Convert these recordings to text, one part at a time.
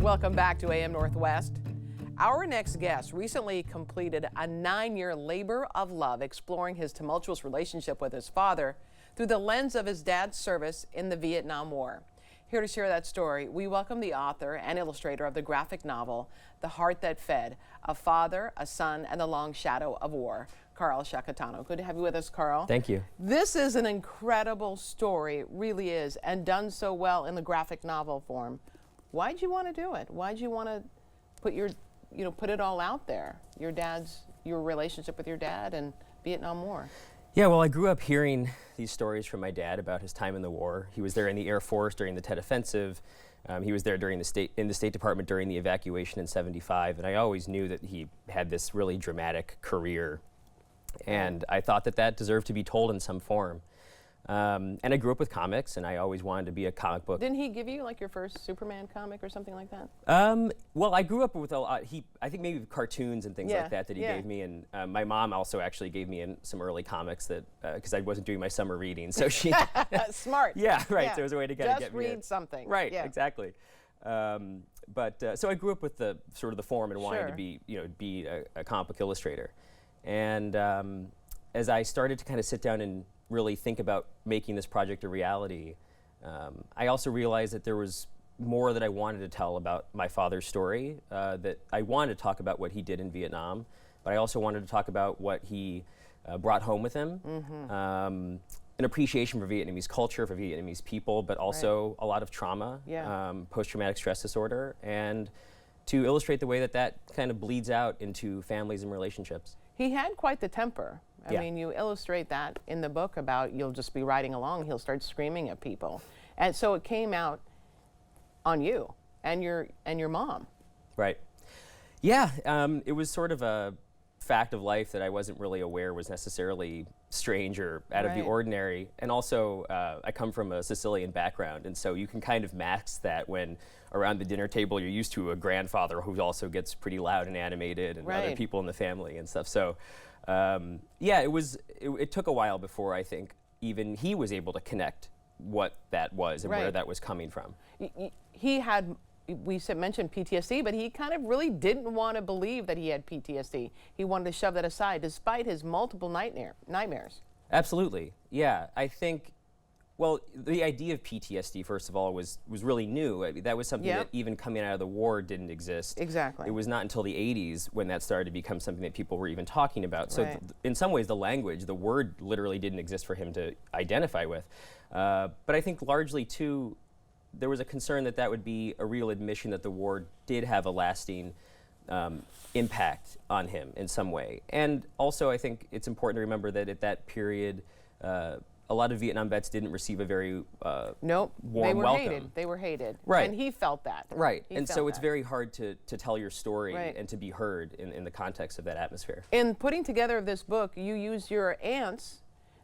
Welcome back to AM Northwest. Our next guest recently completed a 9-year labor of love exploring his tumultuous relationship with his father through the lens of his dad's service in the Vietnam War. Here to share that story, we welcome the author and illustrator of the graphic novel, The Heart That Fed, A Father, a Son, and the Long Shadow of War, Carl Sciacchitano. Good to have you with us, Carl. Thank you. This is an incredible story, it really is, and done so well in the graphic novel form. Why'd you want to do it? Why'd you want to put it all out there? Your relationship with your dad and Vietnam War. Yeah, well, I grew up hearing these stories from my dad about his time in the war. He was there in the Air Force during the Tet Offensive. He was there in the State Department during the evacuation in '75, and I always knew that he had this really dramatic career, and I thought that deserved to be told in some form. And I grew up with comics, and I always wanted to be a comic book. Didn't he give you like your first Superman comic or something like that? Well, I grew up with a lot. I think maybe cartoons and things like that he gave me, and my mom also actually gave me some early comics that because I wasn't doing my summer reading, so she smart. Yeah, right. Yeah. So it was a way to kind of get me. Just read something. Right. Yeah. Exactly. So I grew up with the sort of the form and wanting to be a comic book illustrator, and as I started to kind of sit down and really think about making this project a reality, I also realized that there was more that I wanted to tell about my father's story, that I wanted to talk about what he did in Vietnam, but I also wanted to talk about what he brought home with him, an appreciation for Vietnamese culture, for Vietnamese people, but also a lot of trauma, post-traumatic stress disorder, and to illustrate the way that kind of bleeds out into families and relationships. He had quite the temper. I mean, you illustrate that in the book about you'll just be riding along, he'll start screaming at people. And so it came out on you and your mom. Right. Yeah, it was sort of a fact of life that I wasn't really aware was necessarily strange or out of the ordinary. And also, I come from a Sicilian background, and so you can kind of mask that when around the dinner table you're used to a grandfather who also gets pretty loud and animated, and other people in the family and stuff. So yeah, it took a while before I think even he was able to connect what that was and where that was coming from. He had, mentioned PTSD, but he kind of really didn't want to believe that he had PTSD. He wanted to shove that aside despite his multiple nightmares. Absolutely, yeah. I think, well, the idea of PTSD, first of all, was really new. I mean, that was something that even coming out of the war didn't exist. Exactly. It was not until the 80s when that started to become something that people were even talking about. So in some ways, the language, the word literally didn't exist for him to identify with. But I think largely, too, there was a concern that would be a real admission that the war did have a lasting impact on him in some way. And also, I think it's important to remember that at that period, a lot of Vietnam vets didn't receive a very warm welcome. They were hated. Right. And he felt that. Right. And so it's very hard to tell your story and to be heard in the context of that atmosphere. In putting together this book, you used your aunt's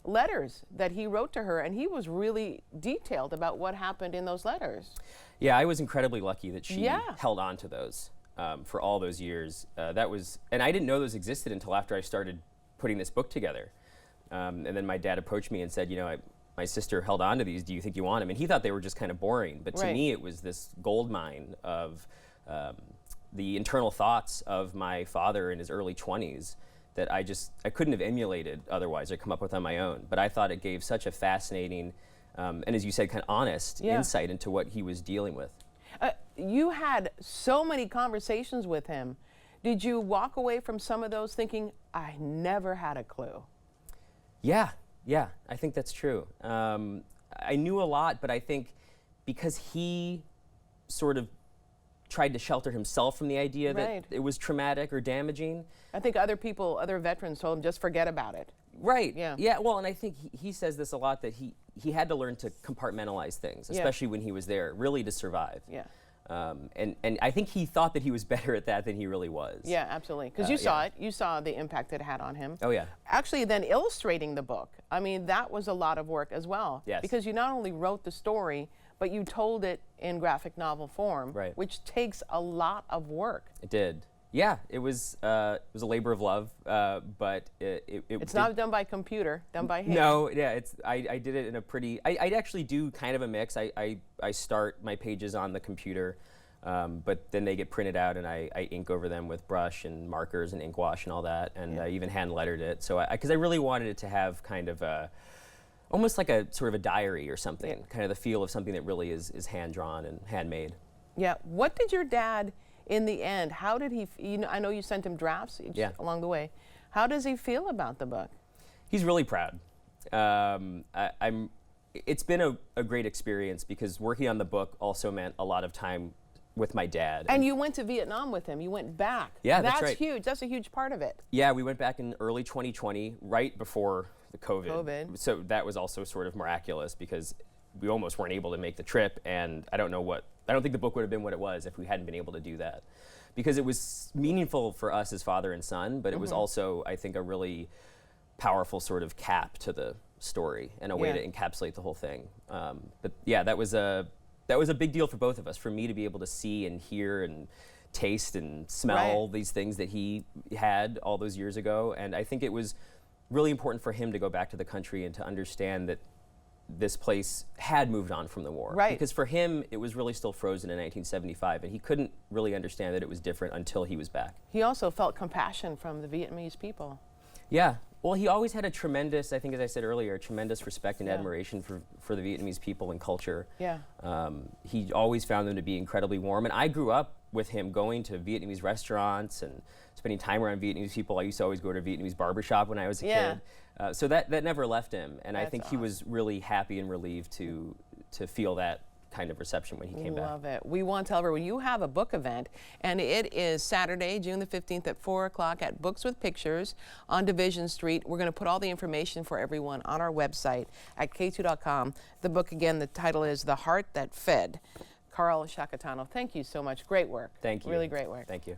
letters that he wrote to her, and he was really detailed about what happened in those letters. Yeah, I was incredibly lucky that she held on to those for all those years. And I didn't know those existed until after I started putting this book together. And then my dad approached me and said, my sister held on to these, do you think you want them? And he thought they were just kind of boring, but to me it was this gold mine of the internal thoughts of my father in his early 20s that I couldn't have emulated otherwise or come up with on my own. But I thought it gave such a fascinating, and as you said, kind of honest insight into what he was dealing with. You had so many conversations with him. Did you walk away from some of those thinking, I never had a clue? Yeah, I think that's true. I knew a lot, but I think because he sort of tried to shelter himself from the idea that it was traumatic or damaging. I think other veterans told him, just forget about it. Right, yeah, well, and I think he says this a lot, that he had to learn to compartmentalize things, especially when he was there, really to survive. Yeah. And I think he thought that he was better at that than he really was. Yeah, absolutely. Because you saw it. You saw the impact it had on him. Oh, yeah. Actually, then illustrating the book, I mean, that was a lot of work as well. Yes. Because you not only wrote the story, but you told it in graphic novel form, which takes a lot of work. It did. Yeah, it was a labor of love, but it's not done by computer, done by hand. No, yeah, I did it in a pretty. I actually do kind of a mix. I start my pages on the computer, But then they get printed out, and I ink over them with brush and markers and ink wash and all that, and I even hand lettered it. So because I really wanted it to have kind of almost like a sort of a diary or something, kind of the feel of something that really is hand drawn and handmade. Yeah. What did your dad, in the end, how did he? I know you sent him drafts along the way. How does he feel about the book? He's really proud. It's been a great experience because working on the book also meant a lot of time with my dad. And you went to Vietnam with him. You went back. Yeah, that's right. That's huge. That's a huge part of it. Yeah, we went back in early 2020, right before the COVID. So that was also sort of miraculous because we almost weren't able to make the trip, and I don't think the book would have been what it was if we hadn't been able to do that. Because it was meaningful for us as father and son, but it was also, I think, a really powerful sort of cap to the story and a way to encapsulate the whole thing. But yeah, that was a big deal for both of us, for me to be able to see and hear and taste and smell these things that he had all those years ago. And I think it was really important for him to go back to the country and to understand that this place had moved on from the war. Right. Because for him, it was really still frozen in 1975, and he couldn't really understand that it was different until he was back. He also felt compassion from the Vietnamese people. Yeah. Well, he always had a tremendous, I think as I said earlier, tremendous respect and admiration for the Vietnamese people and culture. Yeah. He always found them to be incredibly warm, and I grew up with him going to Vietnamese restaurants and spending time around Vietnamese people. I used to always go to a Vietnamese barbershop when I was a kid. So that never left him, and I think he was really happy and relieved to feel that kind of reception when he came back. Love it. We want to tell everyone you have a book event, and it is Saturday, June the 15th at 4 o'clock at Books with Pictures on Division Street. We're going to put all the information for everyone on our website at k2.com. The book, again, the title is The Heart That Fed. Carl Sciacchitano, thank you so much. Great work. Thank you. Really great work. Thank you.